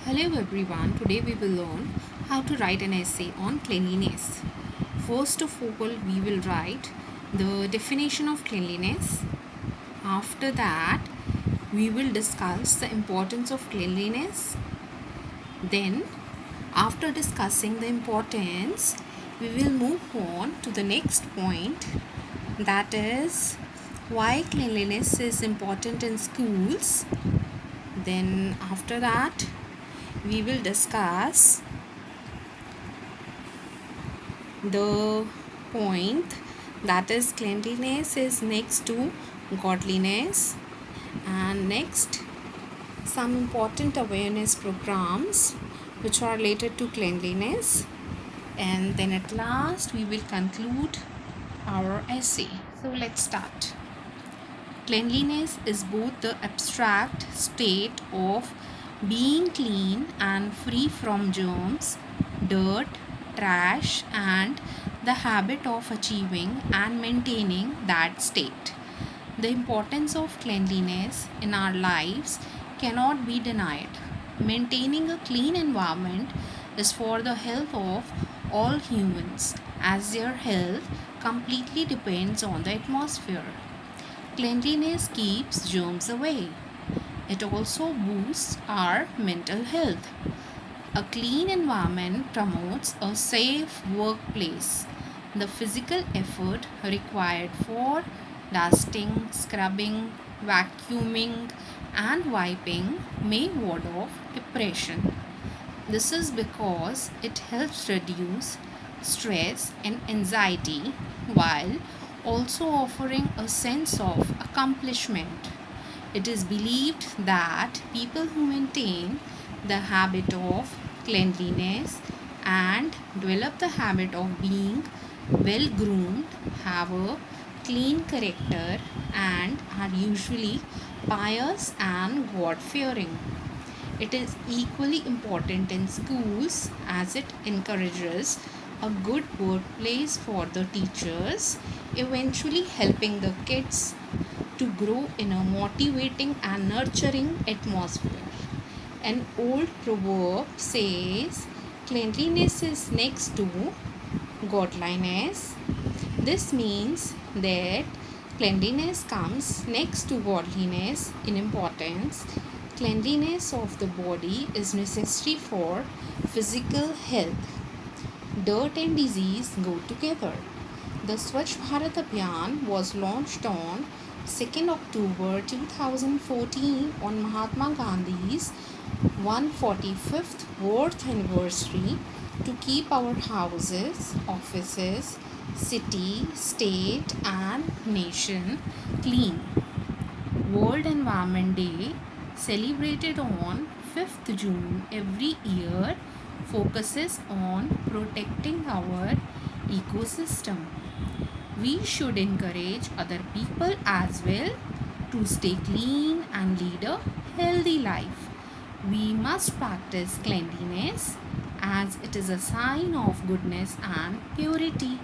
Hello everyone, today we will learn how to write an essay on cleanliness. First of all, we will write the definition of cleanliness. After that, we will discuss the importance of cleanliness. Then, after discussing the importance, we will move on to the next point, that is why cleanliness is important in schools. Then, after that, we will discuss the point that is cleanliness is next to godliness, and next some important awareness programs which are related to cleanliness, and then at last we will conclude our essay. So let's start. Cleanliness is both the abstract state of being clean and free from germs, dirt, trash, and the habit of achieving and maintaining that state. The importance of cleanliness in our lives cannot be denied. Maintaining a clean environment is for the health of all humans, as their health completely depends on the atmosphere. Cleanliness keeps germs away. It also boosts our mental health. A clean environment promotes a safe workplace. The physical effort required for dusting, scrubbing, vacuuming, and wiping may ward off depression. This is because it helps reduce stress and anxiety while also offering a sense of accomplishment. It is believed that people who maintain the habit of cleanliness and develop the habit of being well groomed have a clean character and are usually pious and God fearing. It is equally important in schools as it encourages a good workplace for the teachers, eventually helping the kids to grow in a motivating and nurturing atmosphere. An old proverb says, cleanliness is next to godliness. This means that cleanliness comes next to godliness in importance. Cleanliness of the body is necessary for physical health. Dirt and disease go together. The Swachh Bharat Abhiyan was launched on 2nd October 2014 on Mahatma Gandhi's 145th birth anniversary to keep our houses, offices, city, state, and nation clean. World Environment Day, celebrated on 5th June every year, focuses on protecting our ecosystem. We should encourage other people as well to stay clean and lead a healthy life. We must practice cleanliness as it is a sign of goodness and purity.